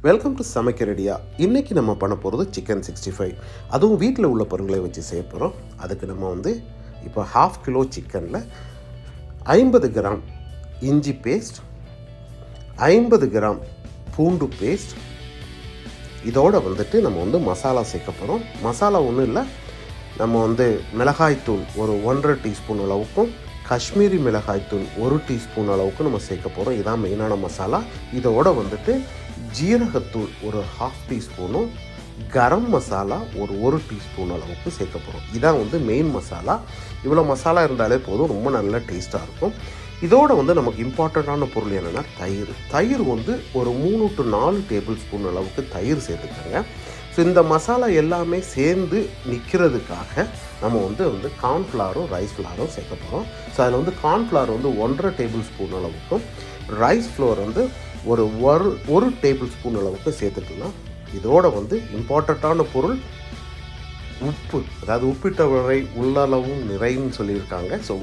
Welcome to சமைக்க ரெடியா. இன்றைக்கி நம்ம பண்ண போகிறது சிக்கன் 65. அதுவும் வீட்டில் உள்ள பொருட்களை வச்சு செய்ய போகிறோம். அதுக்கு நம்ம இப்போ 1/2 கிலோ சிக்கனில் 50 கிராம் இஞ்சி பேஸ்ட், 50 கிராம் பூண்டு பேஸ்ட், இதோடு நம்ம மசாலா சேர்க்க போகிறோம். மசாலா ஒன்றும் இல்லை, நம்ம மிளகாய்த்தூள் ஒரு 1.5 டீஸ்பூன் அளவுக்கும், காஷ்மீரி மிளகாய்த்தூள் 1 டீஸ்பூன் அளவுக்கு நம்ம சேர்க்க போகிறோம். இதான் மெயினான மசாலா. இதோட ஜீரகத்தூள் ஒரு 1/2 டீஸ்பூனும், கரம் மசாலா ஒரு 1 டீஸ்பூன் அளவுக்கு சேர்க்க போகிறோம். இதான் மெயின் மசாலா. இவ்வளோ மசாலா இருந்தாலே போதும், ரொம்ப நல்ல டேஸ்ட்டாக இருக்கும். இதோட நமக்கு இம்பார்ட்டண்ட்டான பொருள் என்னென்னா தயிர் ஒரு 3 to 4 டேபிள் ஸ்பூன் அளவுக்கு தயிர் சேர்த்துக்கோங்க. ஸோ இந்த மசாலா எல்லாமே சேர்ந்து நிற்கிறதுக்காக நம்ம கார்ன்ஃப்ளவரும் ரைஸ் ஃப்ளாரும் சேர்க்க போகிறோம். ஸோ அதில் கார்ன்ஃப்ளவர் 1.5 டேபிள் ஸ்பூன் அளவுக்கும், ரைஸ் ஃப்ளோர் ஒரு டேபிள் ஸ்பூன் அளவுக்கு சேர்த்துக்கலாம். இதோட இம்பார்ட்டண்ட்டான பொருள் உப்பு, அதாவது உப்பிட்டவரை உள்ளளவும் நிறைன்னு சொல்லியிருக்காங்க. ஸோ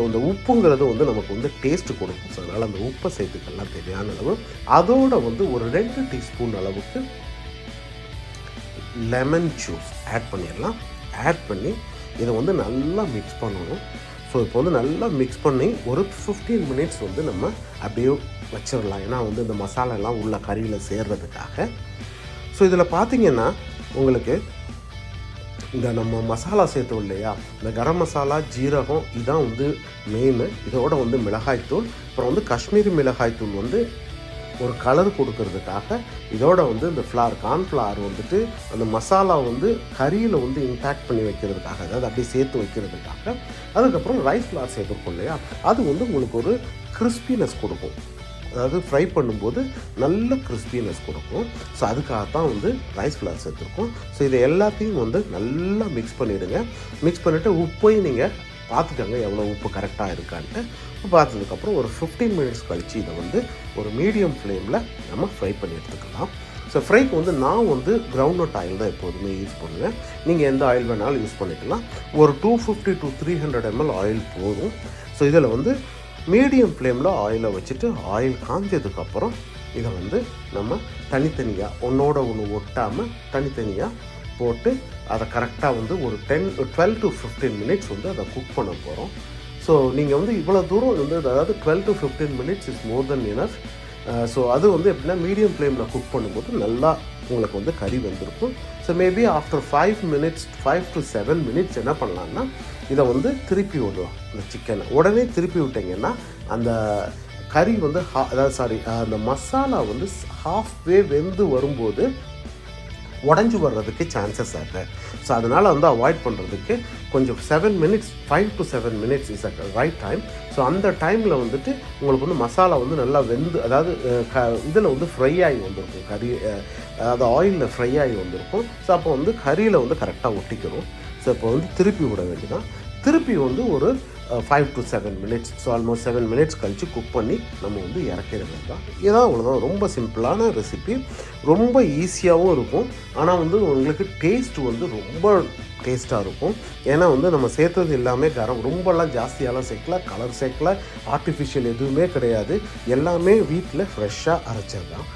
இந்த உப்புங்கிறது நமக்கு டேஸ்ட்டு கொடுக்கும். ஸோ அதனால் அந்த உப்பை சேர்த்துக்கலாம் தேவையான அளவு. அதோட ஒரு 2 டீஸ்பூன் அளவுக்கு லெமன் ஜூஸ் ஆட் பண்ணிடலாம். ஆட் பண்ணி இதை நல்லா மிக்ஸ் பண்ணணும். ஸோ இப்போ நல்லா மிக்ஸ் பண்ணி ஒரு 15 மினிட்ஸ் நம்ம அப்படியே வச்சிடலாம். ஏன்னா இந்த மசாலா எல்லாம் உள்ள கறியில் சேர்றதுக்காக. ஸோ இதில் பார்த்திங்கன்னா உங்களுக்கு இந்த நம்ம மசாலா சேர்த்தோம் இல்லையா, இந்த கரம் மசாலா, ஜீரகம், இதான் மெயின். இதோட மிளகாய்த்தூள், அப்புறம் காஷ்மீரி மிளகாய்த்தூள் ஒரு கலர் கொடுக்கறதுக்காக. இதோட இந்த கார்ன்ஃப்ளவர் அந்த மசாலா கறியில் இன்டாக்ட் பண்ணி வைக்கிறதுக்காக, அதாவது அப்படியே சேர்த்து வைக்கிறதுக்காக. அதுக்கப்புறம் ரைஸ் ஃப்ளார் சேர்த்துருக்கோம் இல்லையா, அது உங்களுக்கு ஒரு கிறிஸ்பினஸ் கொடுக்கும். அதாவது ஃப்ரை பண்ணும்போது நல்ல கிறிஸ்பினஸ் கொடுக்கும். ஸோ அதுக்காகத்தான் ரைஸ் ஃப்ளார் சேர்த்துருக்கோம். ஸோ இதை எல்லாத்தையும் நல்லா மிக்ஸ் பண்ணிவிடுங்க. மிக்ஸ் பண்ணிவிட்டு உப்பையும் நீங்கள் பார்த்துக்கோங்க, எவ்வளோ உப்பு கரெக்டாக இருக்கான்ட்டு. பார்த்ததுக்கப்புறம் ஒரு 15 மினிட்ஸ் கழித்து இதை ஒரு மீடியம் ஃப்ளேமில் நம்ம ஃப்ரை பண்ணி எடுத்துக்கலாம். ஸோ ஃப்ரைக்கு நான் கிரவுண்ட்நட் ஆயில் தான் எப்போதுமே யூஸ் பண்ணுவேன். நீங்கள் எந்த ஆயில் வேணாலும் யூஸ் பண்ணிக்கலாம். ஒரு 250 to 300 ml ஆயில் போதும். ஸோ இதில் மீடியம் ஃப்ளேமில் ஆயிலை வச்சுட்டு ஆயில் காஞ்சதுக்கப்புறம் இதை நம்ம தனித்தனியாக ஒன்றோட ஒன்று ஒட்டாமல் தனித்தனியாக போட்டு அதை கரெக்டாக ஒரு 12 to 15 மினிட்ஸ் அதை குக் பண்ண போகிறோம். ஸோ நீங்கள் இவ்வளோ தூரம் அதாவது 12 to 15 minutes is more then enough. So அது எப்படின்னா மீடியம் ஃப்ளேமில் குக் பண்ணும்போது நல்லா உங்களுக்கு கறி வெந்திருக்கும். So maybe after 5 to 7 minutes என்ன பண்ணலான்னா இதை திருப்பி விடலாம். இந்த சிக்கனை உடனே திருப்பி விட்டிங்கன்னா அந்த கறி அந்த மசாலா ஹாஃப் வே வெந்து வரும்போது உடஞ்சி வர்றதுக்கு சான்சஸ் ஆகுது. ஸோ அதனால் அவாய்ட் பண்ணுறதுக்கு கொஞ்சம் 5 to 7 minutes is a right time. So அந்த டைமில் உங்களுக்கு மசாலா நல்லா வெந்து, அதாவது இதில் ஃப்ரை ஆகி வந்திருக்கும், கறி அது ஆயிலில் ஃப்ரை ஆகி வந்திருக்கும். ஸோ அப்போ கறியில் கரெக்டாக ஒட்டிக்கிறோம். ஸோ இப்போ திருப்பி விட வேண்டியதான். திருப்பி ஒரு 5 to 7 minutes, so almost 7 minutes கழித்து குக் பண்ணி நம்ம இறக்கிற வேண்டாம். இதான் அவ்வளோதான். ரொம்ப சிம்பிளான ரெசிபி, ரொம்ப ஈஸியாகவும் இருக்கும். ஆனால் உங்களுக்கு டேஸ்ட் ரொம்ப டேஸ்ட்டாக இருக்கும். ஏன்னா நம்ம சேர்த்தது எல்லாமே கரம், ரொம்பலாம் ஜாஸ்தியாலாம் சேர்க்கல, கலர் சேர்க்கல, ஆர்டிஃபிஷியல் எதுவுமே கிடையாது. எல்லாமே வீட்டில் ஃப்ரெஷ்ஷாக அரைச்சது தான்.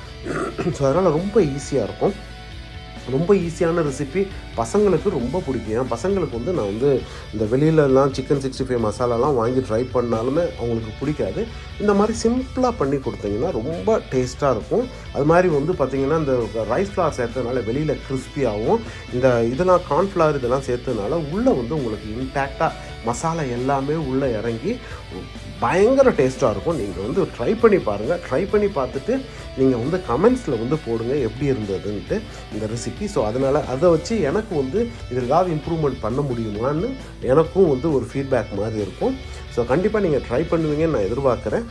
ஸோ அதனால் ரொம்ப ஈஸியாக இருக்கும். ரொம்ப ஈஸியான ரெசிபி, பசங்களுக்கு ரொம்ப பிடிக்கும். ஏன்னா பசங்களுக்கு நான் இந்த வெளியிலலாம் சிக்கன் 65 மசாலாலாம் வாங்கி ட்ரை பண்ணாலுமே அவங்களுக்கு பிடிக்காது. இந்த மாதிரி சிம்பிளாக பண்ணி கொடுத்தீங்கன்னா ரொம்ப டேஸ்ட்டாக இருக்கும். அது மாதிரி பார்த்திங்கன்னா இந்த ரைஸ் ஃப்ளார் சேர்த்ததுனால வெளியில் கிறிஸ்பியாகவும், இந்த இதெல்லாம் கார்ன்ஃப்ளவர் இதெல்லாம் சேர்த்ததுனால உள்ளே உங்களுக்கு இன்டாக்டாக மசாலா எல்லாமே உள்ளே இறங்கி பயங்கர டேஸ்ட்டாக இருக்கும். நீங்கள் ட்ரை பண்ணி பாருங்கள். ட்ரை பண்ணி பார்த்துட்டு நீங்கள் கமெண்ட்ஸில் போடுங்க எப்படி இருந்ததுன்ட்டு இந்த ரெசிபி. ஸோ அதனால் அதை வச்சு எனக்கு இதில் ஏதாவது இம்ப்ரூவ்மெண்ட் பண்ண முடியுமான்னு எனக்கும் ஒரு ஃபீட்பேக் மாதிரி இருக்கும். ஸோ கண்டிப்பாக நீங்கள் ட்ரை பண்ணுவீங்கன்னு நான் எதிர்பார்க்குறேன்.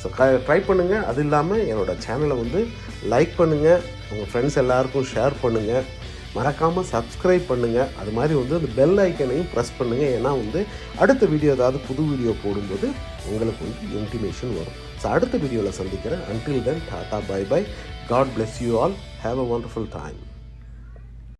ஸோ ட்ரை பண்ணுங்கள். அது இல்லாமல் என்னோடய சேனலை லைக் பண்ணுங்கள், உங்கள் ஃப்ரெண்ட்ஸ் எல்லாருக்கும் ஷேர் பண்ணுங்கள், மறக்காமல் சப்ஸ்கிரைப் பண்ணுங்கள். அது மாதிரி அந்த பெல் ஐக்கனையும் ப்ரெஸ் பண்ணுங்கள். ஏன்னா அடுத்த வீடியோ ஏதாவது புது வீடியோ போடும்போது உங்களுக்கு இன்டிமேஷன் வரும். ஸோ அடுத்த வீடியோவில் சந்திக்கிறேன். Until then, ta-ta, bye bye. God bless you all. Have a wonderful time.